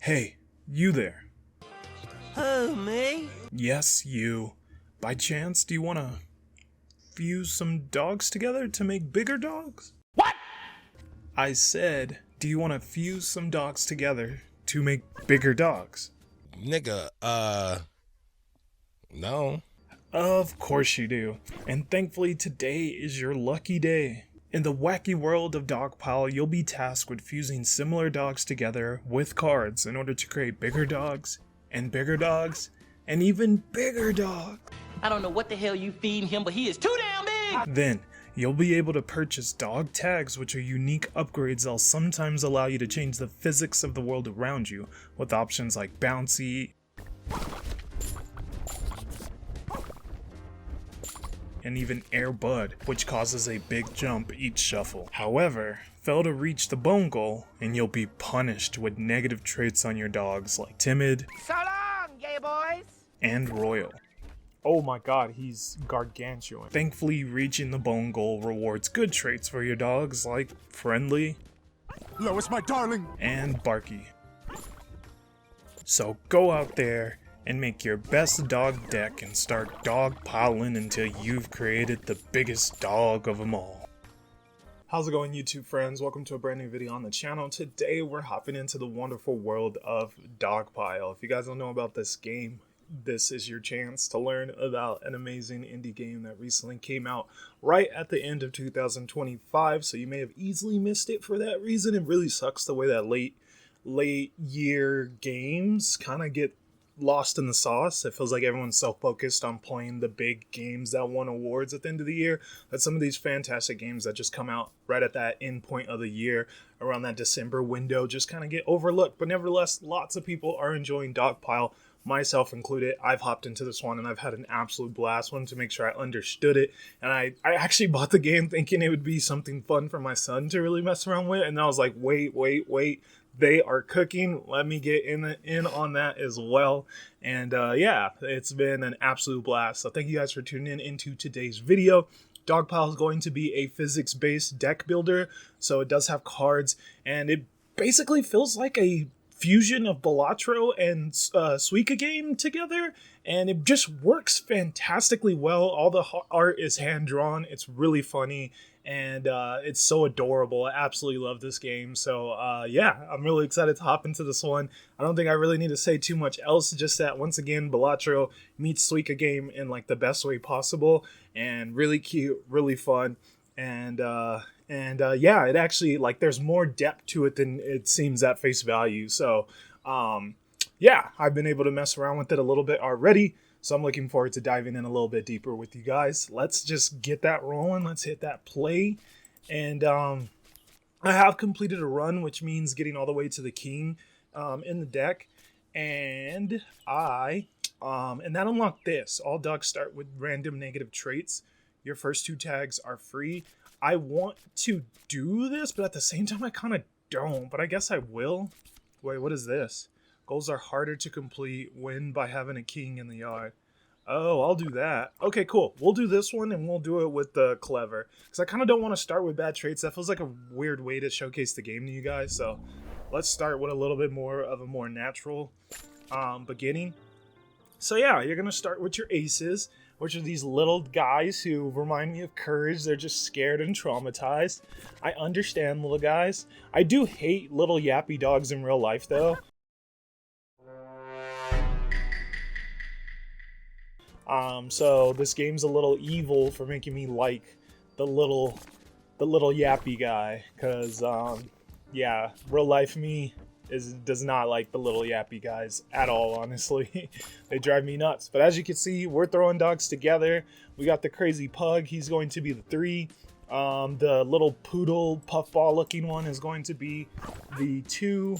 Hey, you there. Who, me? Yes, you. By chance, do you want to fuse some dogs together to make bigger dogs? What? I said, do you want to fuse some dogs together to make bigger dogs? Nigga, no. Of course you do. And thankfully today is your lucky day. In the wacky world of Dogpile, you'll be tasked with fusing similar dogs together with cards in order to create bigger dogs, and even bigger dogs. I don't know what the hell you feeding him, but he is too damn big! Then, you'll be able to purchase dog tags, which are unique upgrades that'll sometimes allow you to change the physics of the world around you, with options like bouncy, and even Air Bud, which causes a big jump each shuffle. However, fail to reach the bone goal, and you'll be punished with negative traits on your dogs like Timid, So long, gay boys! and Royal. Oh my god, he's gargantuan. Thankfully, reaching the bone goal rewards good traits for your dogs like Friendly, Lois, my darling! and Barky. So go out there and make your best dog deck and start dogpiling until you've created the biggest dog of them all. How's it going, YouTube friends? Welcome to a brand new video on the channel. Today we're hopping into the wonderful world of Dogpile. If you guys don't know about this game, this is your chance to learn about an amazing indie game that recently came out right at the end of 2025, so you may have easily missed it for that reason. It really sucks the way that late year games kind of get lost in the sauce. It feels like everyone's so focused on playing the big games that won awards at the end of the year that some of these fantastic games that just come out right at that end point of the year around that December window just kind of get overlooked. But nevertheless, lots of people are enjoying Dogpile, myself included. I've hopped into this one and I've had an absolute blast. Wanted to make sure I understood it, and I actually bought the game thinking it would be something fun for my son to really mess around with, and I was like, wait, they are cooking. Let me get in on that as well. And yeah, it's been an absolute blast. So thank you guys for tuning in into today's video. Dogpile is going to be a physics-based deck builder, so it does have cards, and it basically feels like a fusion of Balatro and Suika game together, and it just works fantastically well. All the art is hand-drawn. It's really funny, and it's so adorable. I absolutely love this game. So yeah, I'm really excited to hop into this one. I don't think I really need to say too much else, just that once again, Balatro meets Suika game in like the best way possible, and really cute, really fun, and yeah, it actually, like, there's more depth to it than it seems at face value. So yeah, I've been able to mess around with it a little bit already, so I'm looking forward to diving in a little bit deeper with you guys. Let's just get that rolling. Let's hit that play. And I have completed a run, which means getting all the way to the king in the deck, and that unlocked this. All dogs start with random negative traits. Your first 2 tags are free. I want to do this, but at the same time I kind of don't, but I guess I will. Wait, what is this? Goals are harder to complete. Win by having a king in the yard. Oh, I'll do that. Okay, cool. We'll do this one, and we'll do it with the clever, because I kind of don't want to start with bad traits. That feels like a weird way to showcase the game to you guys, so let's start with a little bit more of a more natural beginning. So yeah, you're going to start with your aces, which are these little guys who remind me of Courage. They're just scared and traumatized. I understand, little guys. I do hate little yappy dogs in real life, though. So this game's a little evil for making me like the little yappy guy, because yeah, real life me does not like the little yappy guys at all, honestly. They drive me nuts. But as you can see, we're throwing dogs together. We got the crazy pug. He's going to be the 3. The little poodle puffball looking one is going to be the 2.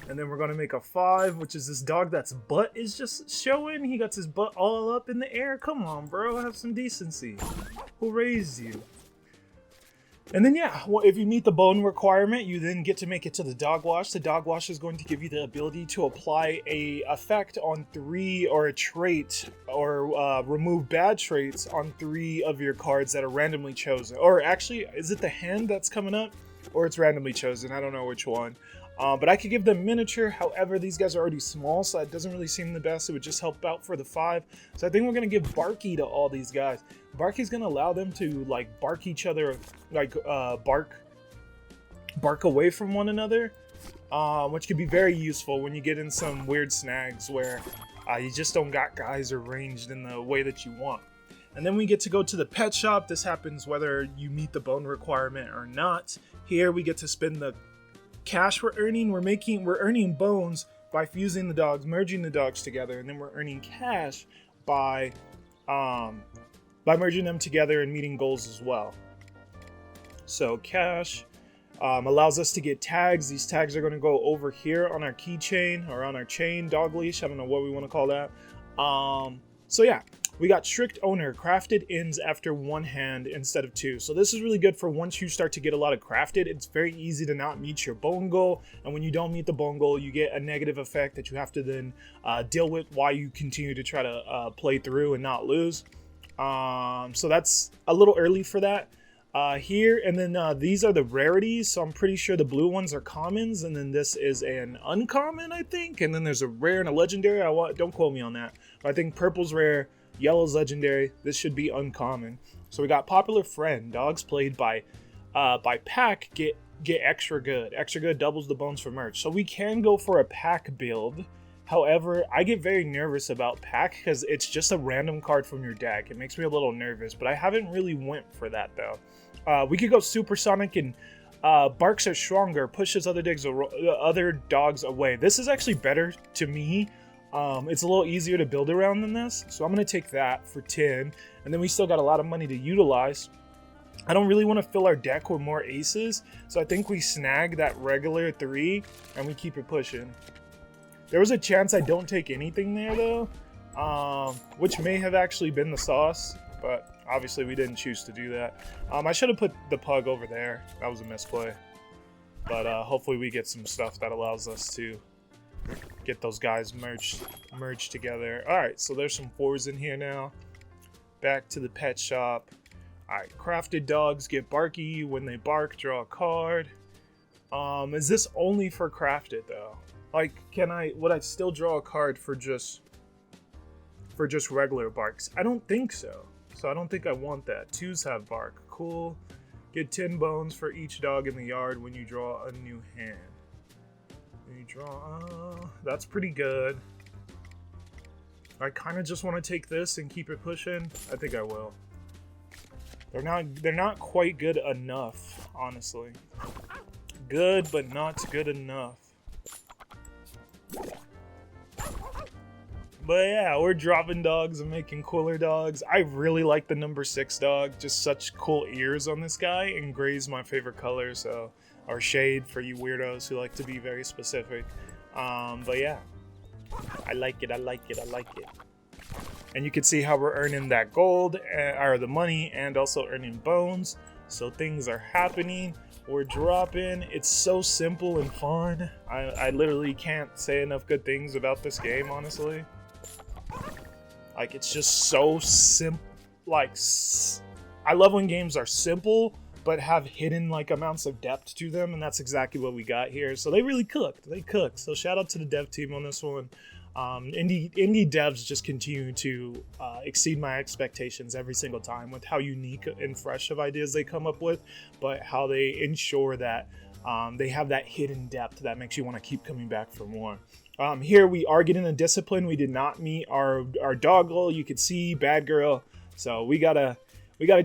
And then we're going to make a 5, which is this dog that's butt is just showing. He got his butt all up in the air. Come on, bro. Have some decency. Who raised you? And then yeah, well, if you meet the bone requirement, you then get to make it to the dog wash. The dog wash is going to give you the ability to apply a effect on 3, or a trait, or remove bad traits on 3 of your cards that are randomly chosen. Or actually, is it the hand that's coming up? Or it's randomly chosen, I don't know which one. But I could give them miniature. However, these guys are already small, so it doesn't really seem the best. It would just help out for the 5. So I think we're going to give Barky to all these guys. Barky's going to allow them to like bark each other, like bark away from one another, which could be very useful when you get in some weird snags where you just don't got guys arranged in the way that you want. And then we get to go to the pet shop. This happens whether you meet the bone requirement or not. Here we get to spend the cash we're earning. We're earning bones by fusing the dogs, merging the dogs together, and then we're earning cash by merging them together and meeting goals as well. So cash allows us to get tags. These tags are going to go over here on our keychain or on our chain, dog leash. I don't know what we want to call that. So yeah, we got strict owner, crafted ends after 1 hand instead of 2. So this is really good for once you start to get a lot of crafted. It's very easy to not meet your bone goal. And when you don't meet the bone goal, you get a negative effect that you have to then deal with while you continue to try to play through and not lose. So that's a little early for that. Here, and then these are the rarities, so I'm pretty sure the blue ones are commons, and then this is an uncommon, I think, and then there's a rare and a legendary. Don't quote me on that, but I think purple's rare, yellow's legendary. This should be uncommon. So we got popular friend. Dogs played by pack get extra good. Extra good doubles the bones for merch, so we can go for a pack build. However, I get very nervous about pack because it's just a random card from your deck. It makes me a little nervous, but I haven't really went for that though. We could go supersonic and barks are stronger, pushes other dogs away. This is actually better to me. It's a little easier to build around than this, so I'm going to take that for 10. And then we still got a lot of money to utilize. I don't really want to fill our deck with more aces, so I think we snag that regular 3 and we keep it pushing. There was a chance I don't take anything there though, which may have actually been the sauce, but obviously we didn't choose to do that. I should have put the pug over there. That was a misplay. But hopefully we get some stuff that allows us to get those guys merged together. Alright, so there's some 4s in here now. Back to the pet shop. Alright, crafted dogs get barky. When they bark, draw a card. Is this only for crafted though? Like, would I still draw a card for just regular barks? I don't think so. So I don't think I want that. 2s have bark. Cool. Get 10 bones for each dog in the yard when you draw a new hand. When you draw, that's pretty good. I kind of just want to take this and keep it pushing. I think I will. They're not quite good enough, honestly. Good, but not good enough. But yeah, we're dropping dogs and making cooler dogs. I really like the number 6 dog. Just such cool ears on this guy. And gray's my favorite color, so, or shade for you weirdos who like to be very specific. But yeah, I like it. And you can see how we're earning that gold, or the money, and also earning bones. So things are happening. We're dropping. It's so simple and fun. I literally can't say enough good things about this game, honestly. Like, it's just so simple. Like, I love when games are simple, but have hidden, like, amounts of depth to them, and that's exactly what we got here. So they really cooked. They cooked. So shout out to the dev team on this one. Indie devs just continue to exceed my expectations every single time with how unique and fresh of ideas they come up with, but how they ensure that they have that hidden depth that makes you want to keep coming back for more. Here we are getting a discipline. We did not meet our dog goal. You could see bad girl. So we gotta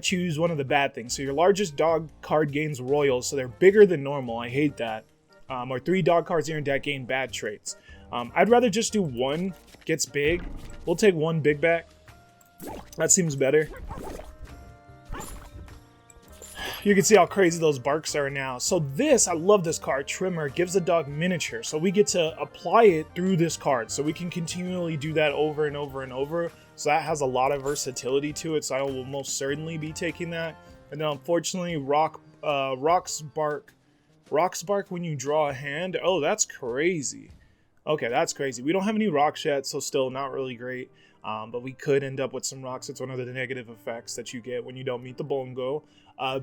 choose one of the bad things. So your largest dog card gains royals, so they're bigger than normal. I hate that. Or 3 dog cards in your deck gain bad traits. I'd rather just do 1 gets big. We'll take 1 big back. That seems better. You can see how crazy those barks are now. So this, I love this card, Trimmer, gives the dog miniature. So we get to apply it through this card. So we can continually do that over and over and over. So that has a lot of versatility to it. So I will most certainly be taking that. And then unfortunately, Rocks bark when you draw a hand. Oh, that's crazy. Okay, that's crazy. We don't have any rocks yet, so still not really great. But we could end up with some rocks. It's one of the negative effects that you get when you don't meet the bone goal.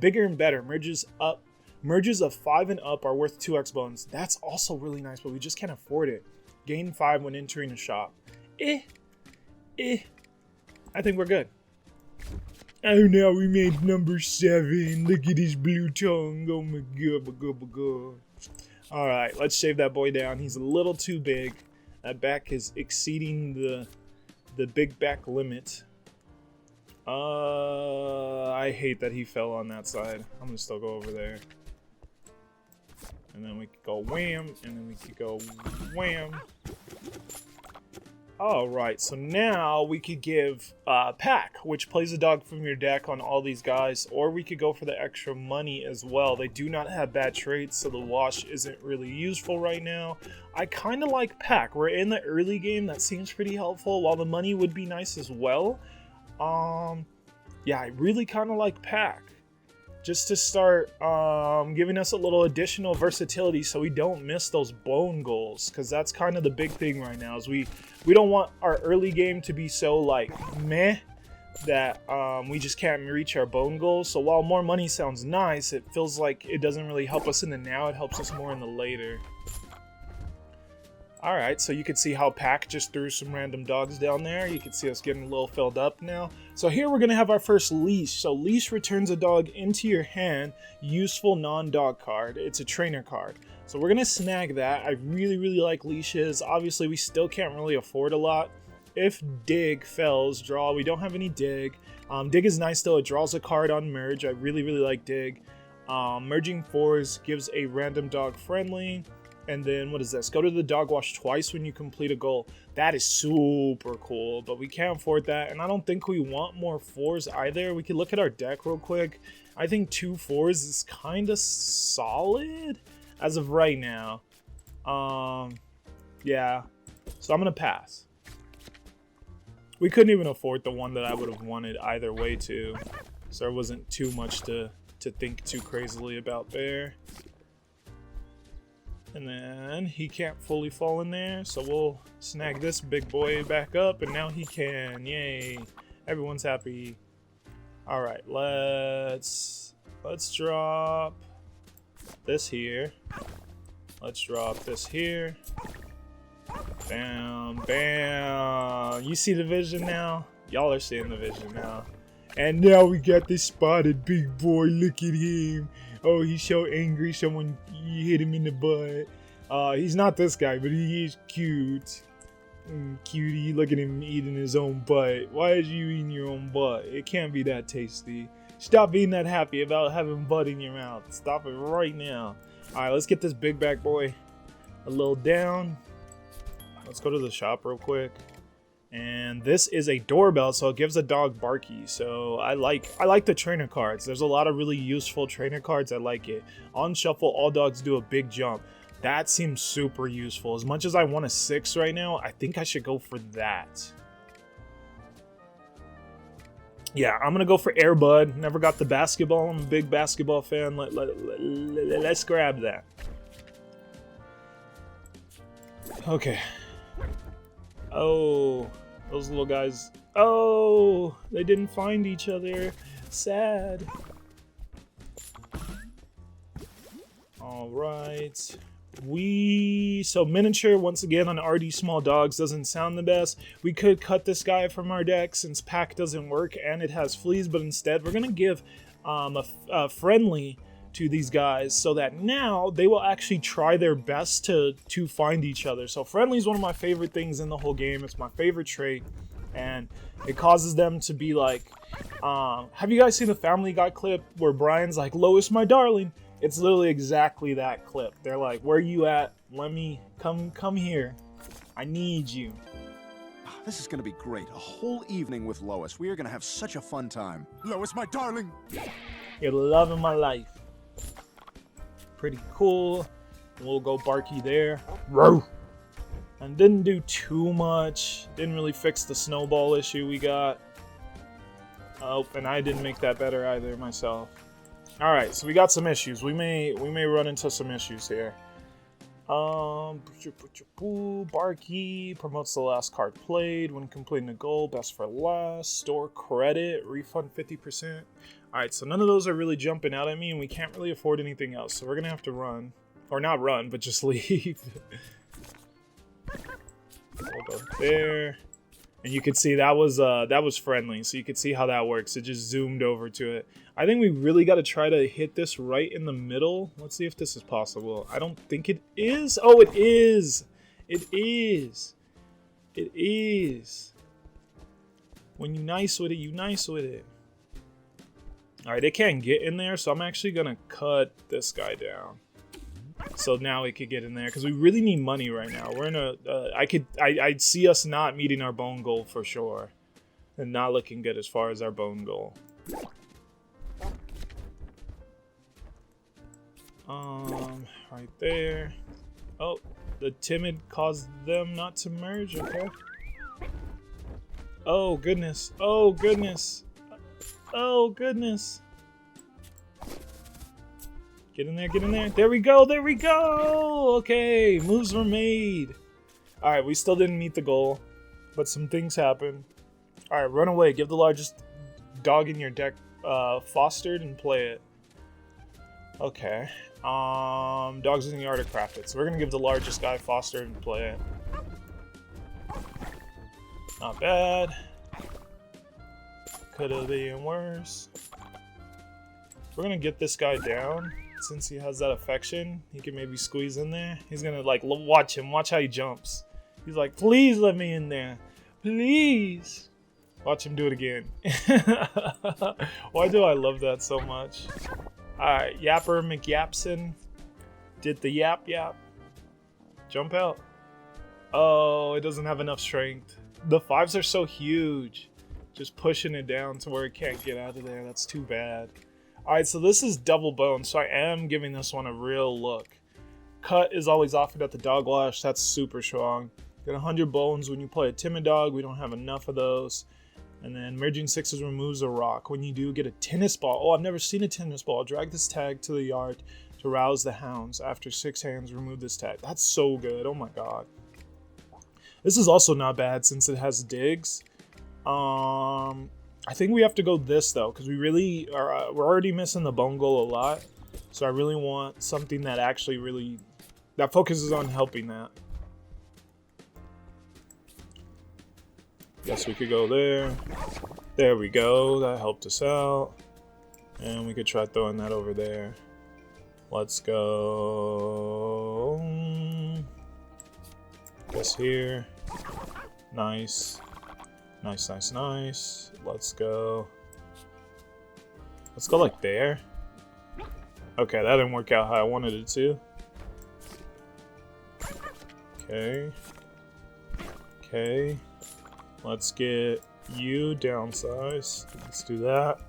Bigger and better merges up Merges of 5 and up are worth 2x bones. That's also really nice, but we just can't afford it. Gain 5 when entering a shop. I think we're good. Oh, now we made number 7. Look at his blue tongue. Oh my god. Alright, let's shave that boy down. He's a little too big. That back is exceeding the big back limit. I hate that he fell on that side. I'm gonna still go over there. And then we could go wham, and then we could go wham. Alright, so now we could give Pack, which plays a dog from your deck on all these guys, or we could go for the extra money as well. They do not have bad traits, so the wash isn't really useful right now. I kind of like Pack. We're in the early game, that seems pretty helpful, while the money would be nice as well. Yeah, I really kind of like Pack. Just to start giving us a little additional versatility so we don't miss those bone goals, because that's kind of the big thing right now, is we don't want our early game to be so like meh that we just can't reach our bone goals. So while more money sounds nice, it feels like it doesn't really help us in the now, it helps us more in the later. Alright, so you can see how Pack just threw some random dogs down there. You can see us getting a little filled up now. So here we're going to have our first leash. So leash returns a dog into your hand. Useful non-dog card. It's a trainer card. So we're going to snag that. I really like leashes. Obviously, we still can't really afford a lot. If Dig fails, draw. We don't have any Dig. Dig is nice though. It draws a card on merge. I really like Dig. Merging 4s gives a random dog friendly. And then, what is this? Go to the dog wash twice when you complete a goal. That is super cool, but we can't afford that. And I don't think we want more 4s either. We could look at our deck real quick. I think 2 4s is kind of solid as of right now. Yeah. So I'm going to pass. We couldn't even afford the one that I would have wanted either way too. So there wasn't too much to think too crazily about there. And then he can't fully fall in there, so we'll snag this big boy back up, and now he can. Yay. Everyone's happy. Alright, let's drop this here. Let's drop this here. Bam, bam. You see the vision now? Y'all are seeing the vision now. And now we got this spotted big boy. Look at him. Oh, he's so angry someone hit him in the butt. He's not this guy, but he is cute. Cutie, look at him eating his own butt. Why is you eating your own butt? It can't be that tasty. Stop being that happy about having butt in your mouth. Stop it right now. Alright, let's get this big back boy a little down. Let's go to the shop real quick. And this is a doorbell, so it gives a dog barky. So I like the trainer cards. There's a lot of really useful trainer cards. I like it. On shuffle, all dogs do a big jump. That seems super useful. As much as I want a 6 right now, I think I should go for that. Yeah, I'm gonna go for Air Bud. Never got the basketball. I'm a big basketball fan. Let's grab that. Okay. Oh, those little guys. Oh, they didn't find each other. Sad. All right. So miniature, once again, on RD small dogs doesn't sound the best. We could cut this guy from our deck since pack doesn't work and it has fleas, but instead we're going to give a friendly to these guys so that now they will actually try their best to find each other. So friendly is one of my favorite things in the whole game. It's my favorite trait, and it causes them to be like, have you guys seen the Family Guy clip where Brian's like, Lois, my darling? It's literally exactly that clip. They're like, where you at? Let me come here. I need you. This is gonna be great. A whole evening with Lois. We are gonna have such a fun time. Lois, my darling. You're the love of my life. Pretty cool. We'll go Barky there. Row. And didn't do too much. Didn't really fix the snowball issue we got. Oh, and I didn't make that better either myself. Alright, so we got some issues. We may run into some issues here. Barky promotes the last card played when completing a goal. Best for last. Store credit. Refund 50%. Alright, so none of those are really jumping out at me, and we can't really afford anything else. So we're going to have to run. Or not run, but just leave. We'll go there. And you can see that was friendly. So you can see how that works. It just zoomed over to it. I think we really got to try to hit this right in the middle. Let's see if this is possible. I don't think it is. Oh, it is. It is. It is. When you nice with it, you nice with it. All right, they can't get in there, so I'm actually going to cut this guy down. So now it could get in there, because we really need money right now. We're in a, I'd see us not meeting our bone goal for sure. And not looking good as far as our bone goal. Right there. Oh, the timid caused them not to merge, okay. Oh, goodness. Oh, goodness. Oh, goodness. Get in there, get in there. There we go, there we go! Okay, moves were made. Alright, we still didn't meet the goal, but some things happened. Alright, run away. Give the largest dog in your deck fostered and play it. Okay. Dogs in the yard are crafted. So we're gonna give the largest guy fostered and play it. Not bad. Could have been worse. We're gonna get this guy down. Since he has that affection, he can maybe squeeze in there. He's gonna like watch him. Watch how he jumps. He's like, please let me in there. Please. Watch him do it again. Why do I love that so much? Alright, Yapper McYapson did the yap. Jump out. Oh, it doesn't have enough strength. The 5s are so huge. Just pushing it down to where it can't get out of there. That's too bad. Alright, so this is double bone, so I am giving this one a real look. Cut is always offered at the dog wash. That's super strong. Get 100 bones when you play a timid dog. We don't have enough of those. And then merging 6s removes a rock. When you do, get a tennis ball. Oh, I've never seen a tennis ball. Drag this tag to the yard to rouse the hounds. After 6 hands, remove this tag. That's so good. Oh my god. This is also not bad since it has digs. I think we have to go this though, because we really are. We're already missing the bone goal a lot. So I really want something that actually really that focuses on helping that. Guess we could go there. There we go. That helped us out. And we could try throwing that over there. Let's go. Guess here. Nice. Nice, nice, nice. Let's go. Let's go like there. Okay, that didn't work out how I wanted it to. Okay. Okay. Let's get you downsized. Let's do that.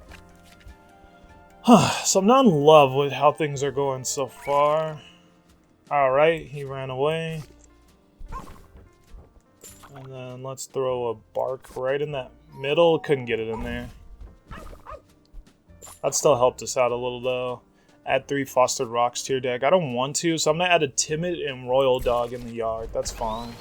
So I'm not in love with how things are going so far. Alright, he ran away. And then let's throw a bark right in that middle. Couldn't get it in there. That still helped us out a little though. Add 3 fostered rocks to your deck. I don't want to, so I'm gonna add a timid and royal dog in the yard. That's fine.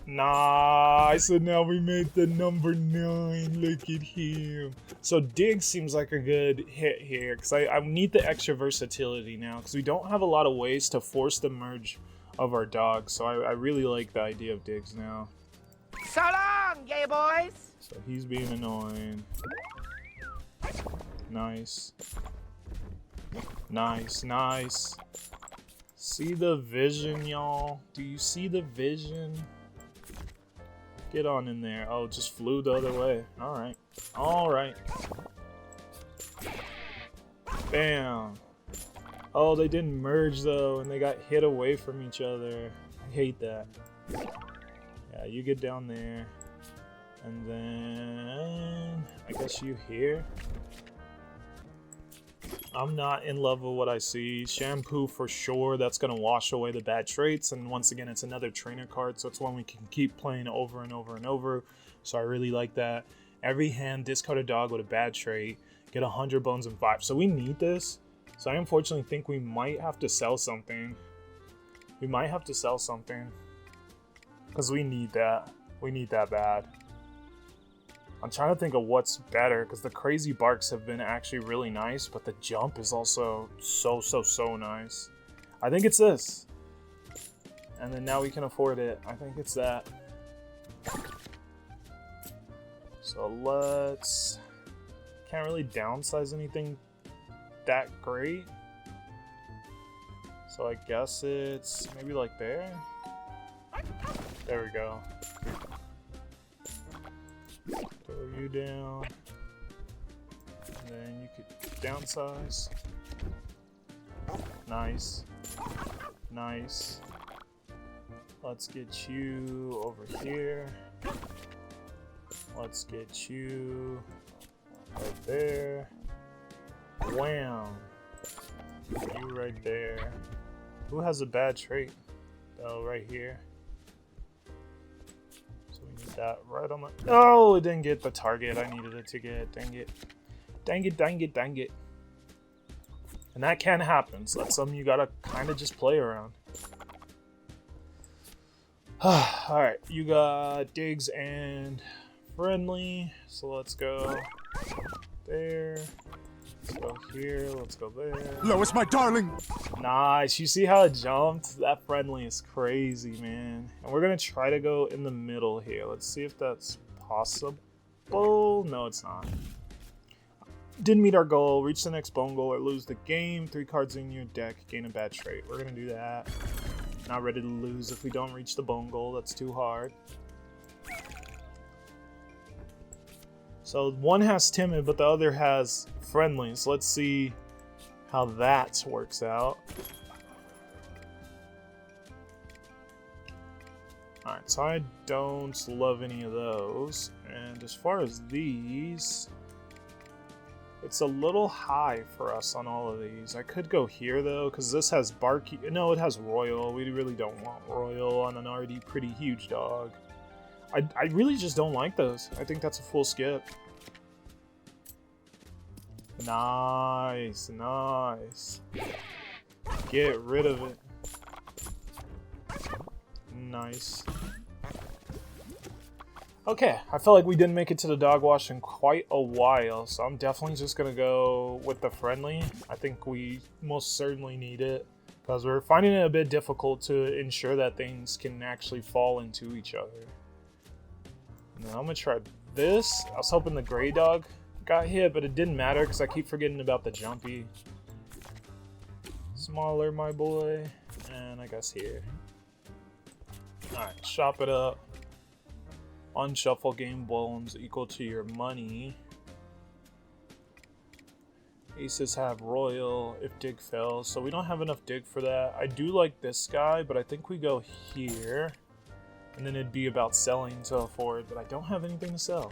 Nice, so now we made the number 9. Look at him. So dig seems like a good hit here, because I need the extra versatility now, because we don't have a lot of ways to force the merge of our dogs. So I really like the idea of digs now. So long, gay boys! So he's being annoying. Nice. Nice, nice. See the vision, y'all? Do you see the vision? Get on in there. Oh, it just flew the other way. Alright. Alright. Bam. Oh, they didn't merge though, and they got hit away from each other. I hate that. Yeah, you get down there. And then I guess you here. I'm not in love with what I see. Shampoo for sure. That's going to wash away the bad traits. And once again, it's another trainer card. So it's one we can keep playing over and over and over. So I really like that. Every hand, discard a dog with a bad trait. Get 100 bones and 5. So we need this. So I unfortunately think we might have to sell something. We might have to sell something. Because we need that. We need that bad. I'm trying to think of what's better. Because the crazy barks have been actually really nice. But the jump is also so nice. I think it's this. And then now we can afford it. I think it's that. So let's... Can't really downsize anything that great. So I guess it's maybe like there. There we go. Throw you down. And then you could downsize. Nice. Nice. Let's get you over here. Let's get you right there. Wham! You right there. Who has a bad trait? Oh, right here. So we need that right on the... Oh, it didn't get the target I needed it to get. Dang it. Dang it, dang it, dang it. And that can happen, so that's something you gotta kind of just play around. Alright, you got digs and friendly, so let's go there. Let's go here, let's go there. Lois, my darling! Nice, you see how it jumped? That friendly is crazy, man. And we're gonna try to go in the middle here. Let's see if that's possible. No, it's not. Didn't meet our goal. Reach the next bone goal or lose the game. 3 cards in your deck, gain a bad trait. We're gonna do that. Not ready to lose if we don't reach the bone goal. That's too hard. So one has timid, but the other has friendly. So let's see how that works out. Alright, so I don't love any of those. And as far as these, it's a little high for us on all of these. I could go here though, because this has Barky. No, it has Royal. We really don't want Royal on an already pretty huge dog. I really just don't like those. I think that's a full skip. Nice, nice. Get rid of it. Nice. Okay, I felt like we didn't make it to the dog wash in quite a while, so I'm definitely just gonna go with the friendly. I think we most certainly need it, because we're finding it a bit difficult to ensure that things can actually fall into each other. Now I'm gonna try this. I was hoping the gray dog got hit, but it didn't matter because I keep forgetting about the jumpy. Smaller, my boy. And I guess here. Alright, shop it up. Unshuffle game bones equal to your money. Aces have royal if dig fails, so we don't have enough dig for that. I do like this guy, but I think we go here. And then it'd be about selling to afford, but I don't have anything to sell.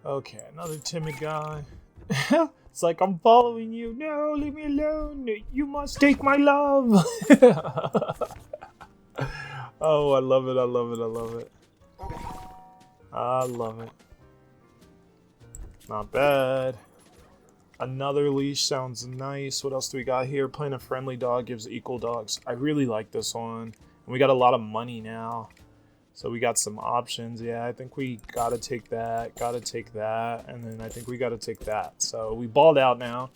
Okay, another timid guy. It's like, I'm following you. No, leave me alone. You must take my love. Oh, I love it, I love it, I love it. I love it. Not bad. Another leash sounds nice. What else do we got here? Playing a friendly dog gives equal dogs. I really like this one. And we got a lot of money now. So we got some options. Yeah, I think we gotta take that, and then I think we gotta take that. So we balled out now.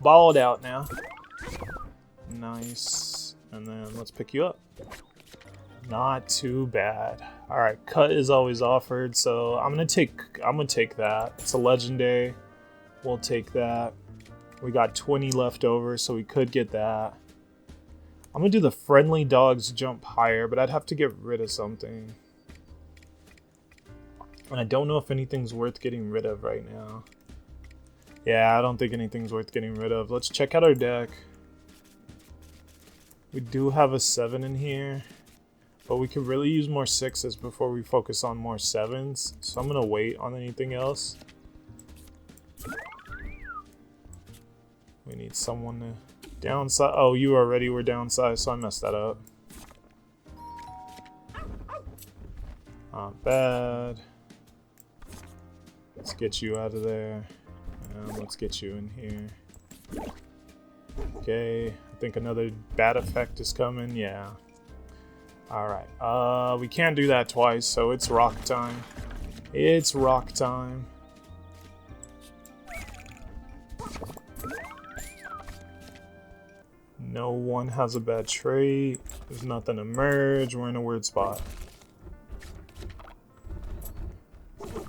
Balled out now. Nice. And then let's pick you up. Not too bad. Alright, cut is always offered, so I'm gonna take that. It's a legendary. We'll take that. We got 20 left over, so we could get that. I'm gonna do the friendly dogs jump higher, but I'd have to get rid of something. And I don't know if anything's worth getting rid of right now. Yeah, I don't think anything's worth getting rid of. Let's check out our deck. We do have a 7 in here, but we could really use more 6s before we focus on more 7s. So I'm gonna wait on anything else. We need someone to downsize. Oh, you already were downsized, so I messed that up. Not bad. Let's get you out of there. Let's get you in here. Okay, I think another bad effect is coming. Yeah. Alright, we can't do that twice, so it's rock time. It's rock time. No one has a bad trait. There's nothing to merge. We're in a weird spot.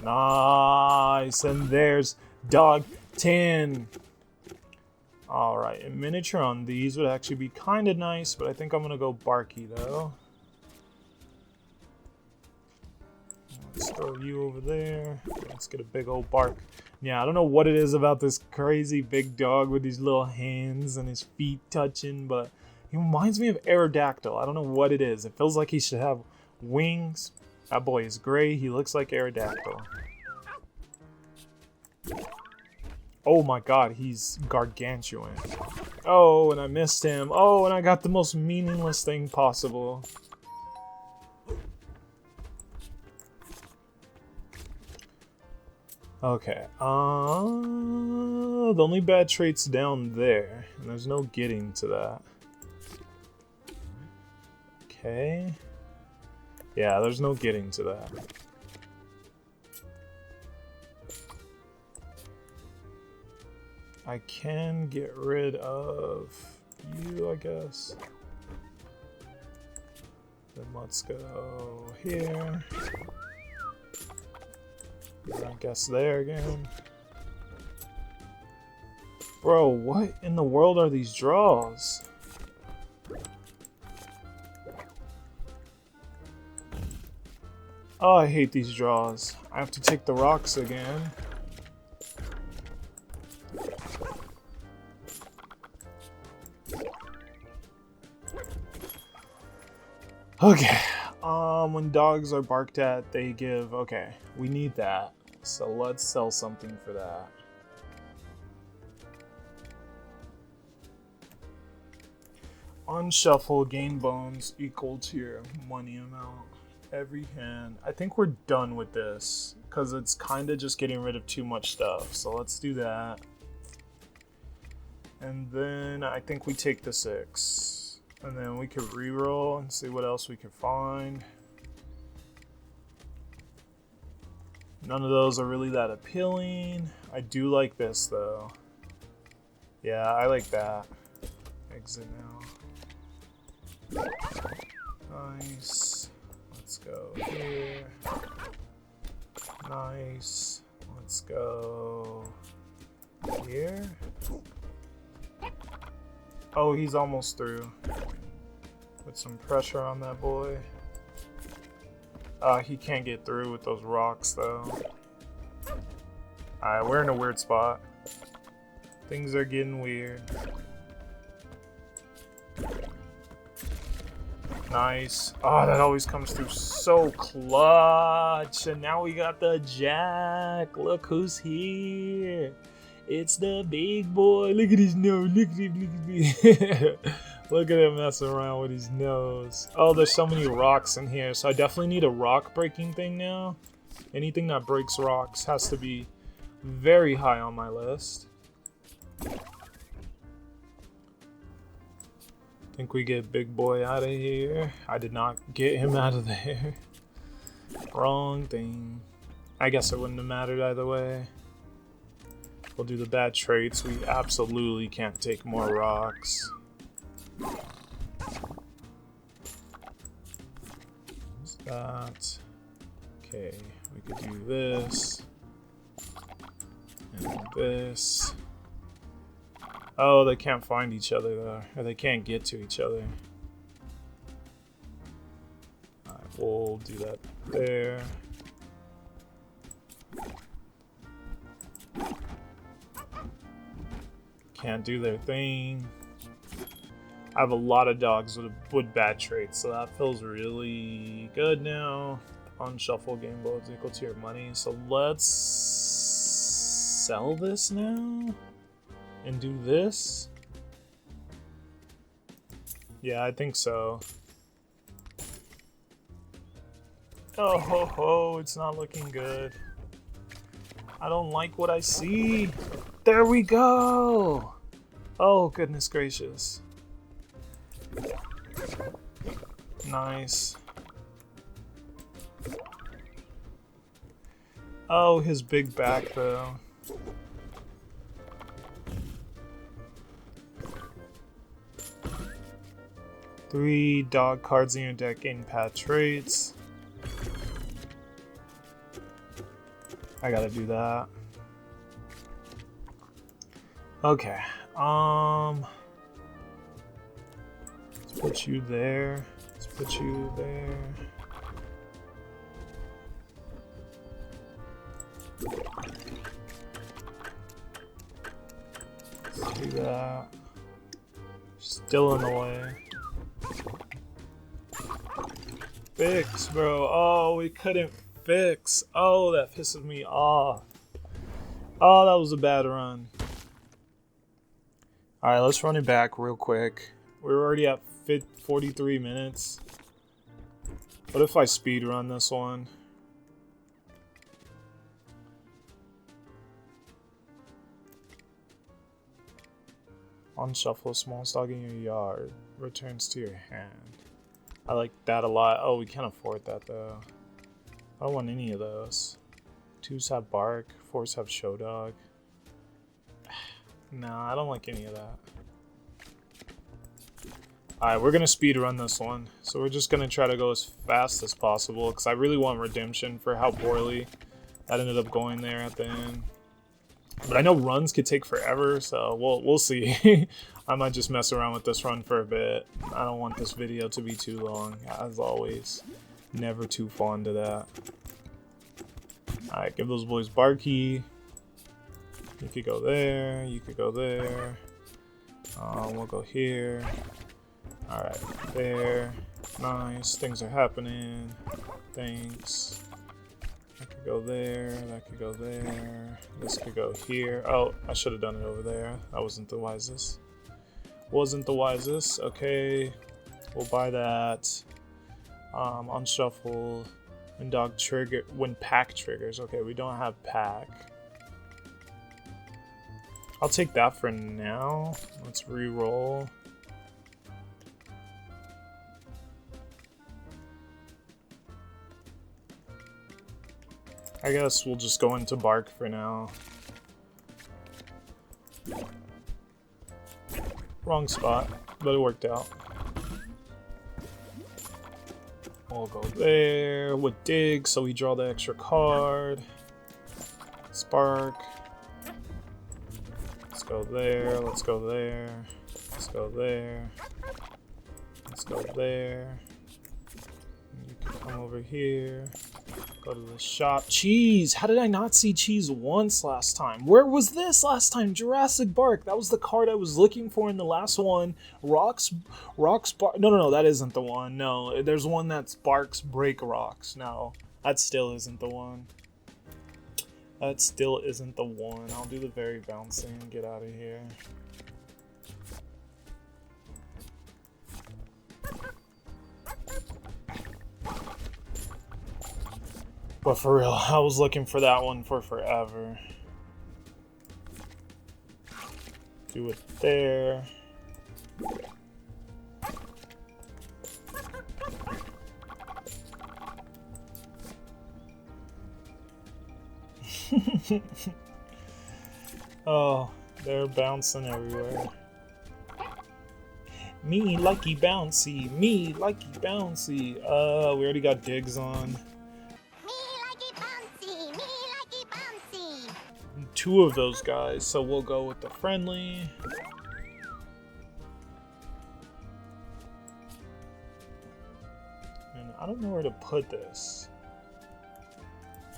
Nice, and there's Dog 10. Alright, a miniature on these would actually be kind of nice, but I think I'm going to go Barky, though. Let's throw you over there. Let's get a big old bark. Yeah, I don't know what it is about this crazy big dog with these little hands and his feet touching, but he reminds me of Aerodactyl. I don't know what it is. It feels like he should have wings. That boy is gray. He looks like Aerodactyl. Oh my god, he's gargantuan. Oh, and I missed him. Oh, and I got the most meaningless thing possible. Okay, the only bad trait's down there, and there's no getting to that. Okay. Yeah, there's no getting to that. I can get rid of you, I guess. Then let's go here. I guess there again. Bro, what in the world are these draws? Oh, I hate these draws. I have to take the rocks again. Okay. When dogs are barked at, they give... Okay, we need that. So let's sell something for that. Unshuffle, gain bones equal to your money amount. Every hand. I think we're done with this, because it's kind of just getting rid of too much stuff. So let's do that. And then I think we take the 6. And then we could reroll and see what else we can find. None of those are really that appealing. I do like this though. Yeah, I like that. Exit now. Nice. Let's go here. Nice. Let's go here. Oh, he's almost through. Put some pressure on that boy. He can't get through with those rocks though. Alright, we're in a weird spot. Things are getting weird. Nice. Oh, that always comes through so clutch. And now we got the jack. Look who's here. It's the big boy. Look at his nose. Look at him. Look at him messing around with his nose. Oh, there's so many rocks in here. So I definitely need a rock breaking thing now. Anything that breaks rocks has to be very high on my list. I think we get big boy out of here. I did not get him out of there. Wrong thing. I guess it wouldn't have mattered either way. We'll do the bad traits. We absolutely can't take more rocks. What's that? Okay, we could do this. And this. Oh, they can't find each other though. Or they can't get to each other. Alright, we'll do that there. Can't do their thing. I have a lot of dogs with bad traits, so that feels really good now. Unshuffle game boards equal to your money. So let's sell this now and do this. Yeah, I think so. Oh ho ho, it's not looking good. I don't like what I see. There we go! Oh, goodness gracious. Nice. Oh, his big back, though. Three dog cards in your deck gain pet traits. I gotta do that. Okay. Let's put you there. Let's put you there. Let's do that. Still in the way. Fix, bro. Oh, we couldn't fix. Oh, that pisses me off. Oh, that was a bad run. Alright, let's run it back real quick. We're already at 43 minutes. What if I speed run this one? Unshuffle a smallest dog in your yard. Returns to your hand. I like that a lot. Oh, we can't afford that though. I don't want any of those. 2s have bark, 4s have show dog. Nah, I don't like any of that. Alright, we're gonna speed run this one. So we're just gonna try to go as fast as possible because I really want redemption for how poorly that ended up going there at the end. But I know runs could take forever, so we'll see. I might just mess around with this run for a bit. I don't want this video to be too long, as always. Never too fond of that. Alright, give those boys Barky. You could go there, you could go there. We'll go here. Alright, there. Nice, things are happening. Thanks. That could go there, that could go there. This could go here. Oh, I should have done it over there. That wasn't the wisest. Wasn't the wisest. Okay, we'll buy that. Unshuffle. When dog trigger, when pack triggers. Okay, we don't have pack. I'll take that for now. Let's re-roll. I guess we'll just go into bark for now. Wrong spot, but it worked out. We'll go there with dig, so we draw the extra card. Spark. Let's go there, let's go there. Let's go there. Let's go there. You can come over here. Go to the shop. Cheese! How did I not see cheese once last time? Where was this last time? Jurassic Bark. That was the card I was looking for in the last one. Rocks Bark. No, that isn't the one. No, there's one that's Barks Break Rocks. No, that still isn't the one. That still isn't the one. I'll do the very bouncing and get out of here. But for real, I was looking for that one for forever. Do it there. Oh, they're bouncing everywhere. Me likey bouncy, me likey bouncy. We already got digs on. Two of those guys, so we'll go with the friendly. And I don't know where to put this.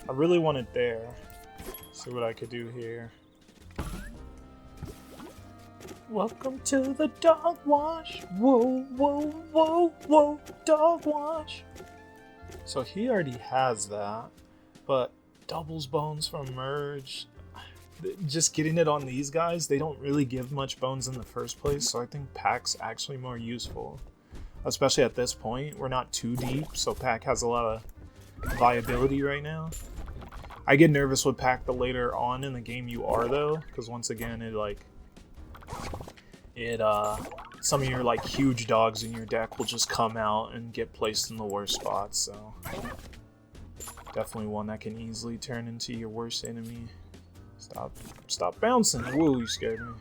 I really want it there. See what I could do here. Welcome to the dog wash. Whoa, whoa, whoa, whoa, dog wash. So he already has that, but doubles bones from merge. Just getting it on these guys, they don't really give much bones in the first place, so I think pack's actually more useful. Especially at this point, we're not too deep, so pack has a lot of viability right now. I get nervous with pack the later on in the game you are though, because once again some of your like huge dogs in your deck will just come out and get placed in the worst spots, so definitely one that can easily turn into your worst enemy. Stop bouncing. Whoa, you scared me.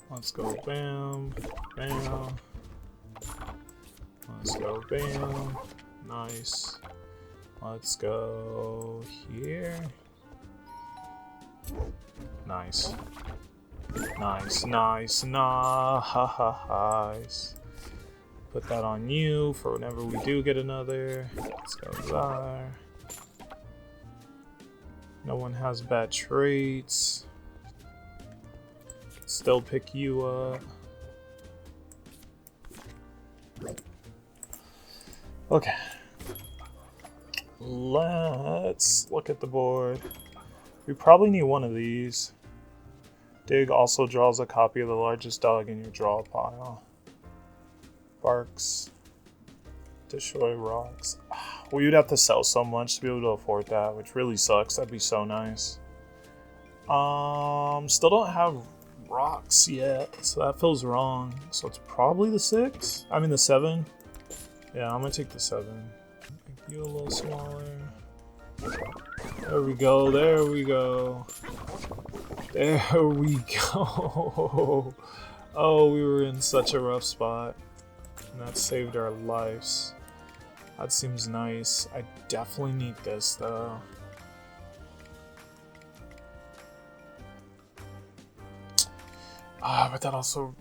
Let's go bam, bam. Let's go bam. Nice. Let's go here. Nice. Nice, nice, nice. Put that on you for whenever we do get another. Let's go there. No one has bad traits. Still pick you up. Okay. Let's look at the board. We probably need one of these. Dig also draws a copy of the largest dog in your draw pile. Barks. Destroy rocks. Well, you'd have to sell so much to be able to afford that, which really sucks. That'd be so nice. Still don't have rocks yet, so that feels wrong. So it's probably the 6? I mean the 7. Yeah, I'm gonna take the 7. Make you a little smaller. There we go, there we go. There we go. Oh, we were in such a rough spot. And that saved our lives. That seems nice. I definitely need this though. But that also,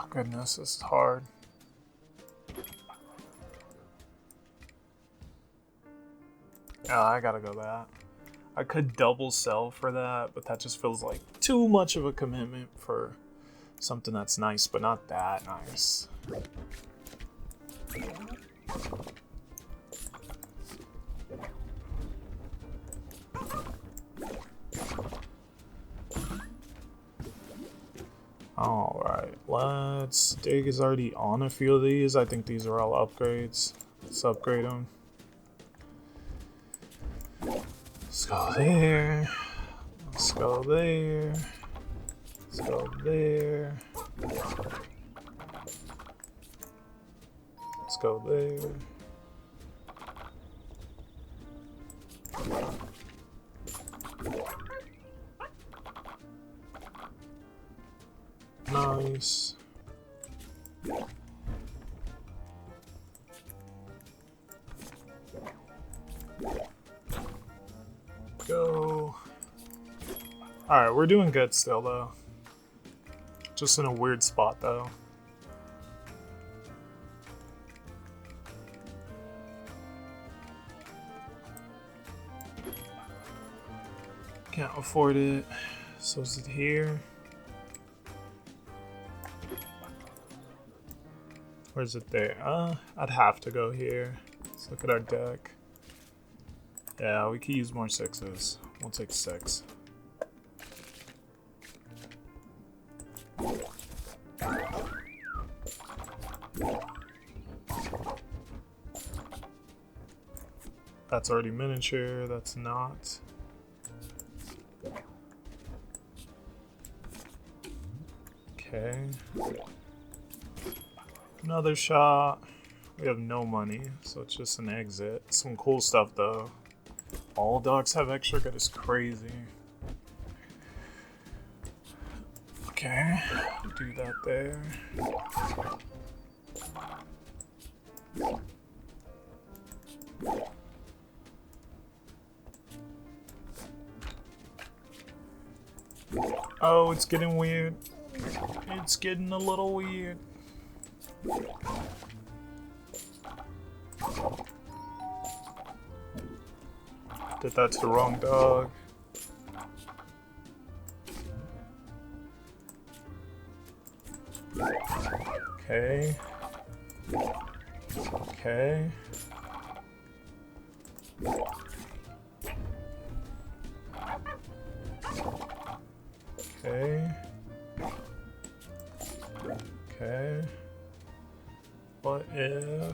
goodness, this is hard. I gotta go that. I could double sell for that, but that just feels like too much of a commitment for something that's nice, but not that nice. Alright, let's... Dig is already on a few of these. I think these are all upgrades. Let's upgrade them. Let's go there. Let's go there. Let's go there. Let's go there. Nice. Go. Alright, we're doing good still though. Just in a weird spot though. Can't afford it. So is it here? Or is it there? I'd have to go here. Let's look at our deck. Yeah, we could use more 6s. We'll take 6. That's already miniature, that's not. Okay. Another shot. We have no money, so it's just an exit. Some cool stuff though. All dogs have extra good is crazy. Okay, do that there. Oh, it's getting weird. It's getting a little weird. Did that to the wrong dog. Okay. Okay. Okay. Okay. What if...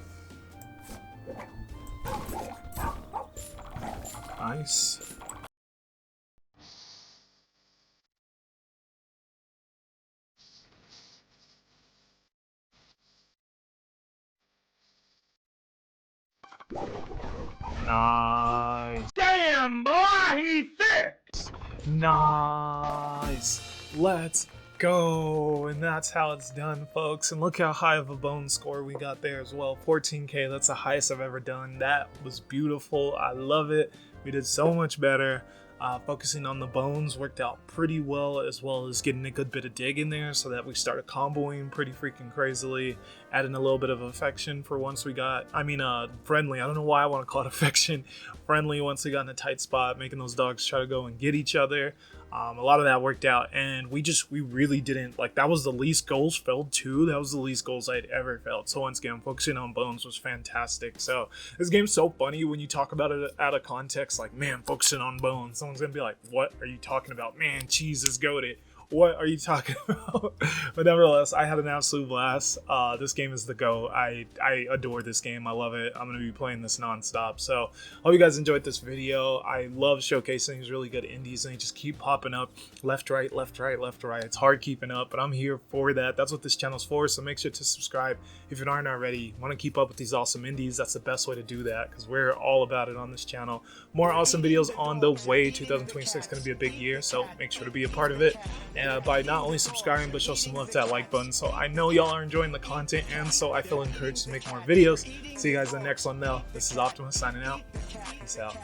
Nice. Nice. Damn, boy, he thick. Nice. Let's go. And that's how it's done, folks. And look how high of a bone score we got there as well. 14K. That's the highest I've ever done. That was beautiful. I love it. We did so much better. Focusing on the bones worked out pretty well as getting a good bit of dig in there so that we started comboing pretty freaking crazily, adding a little bit of affection for once we got, friendly. I don't know why I want to call it affection. Friendly once we got in a tight spot, making those dogs try to go and get each other. A lot of that worked out, and we really didn't, like, that was the least goals filled too. That was the least goals I'd ever felt. So once again, focusing on bones was fantastic. So this game's so funny when you talk about it out of context, like, man, focusing on bones. Someone's gonna be like, what are you talking about? Man, cheese is goated. What are you talking about? But nevertheless, I had an absolute blast. This game is the go. I adore this game. I love it. I'm going to be playing this nonstop. So hope you guys enjoyed this video. I love showcasing these really good indies, and they just keep popping up left, right, left, right, left, right. It's hard keeping up, but I'm here for that. That's what this channel's for. So make sure to subscribe if you aren't already. Want to keep up with these awesome indies? That's the best way to do that, because we're all about it on this channel. More awesome videos on the way. 2026 is going to be a big year, so make sure to be a part of it. By not only subscribing, but show some love to that like button, so I know y'all are enjoying the content, and so I feel encouraged to make more videos. See you guys in the next one though. This is Optima signing out. Peace out.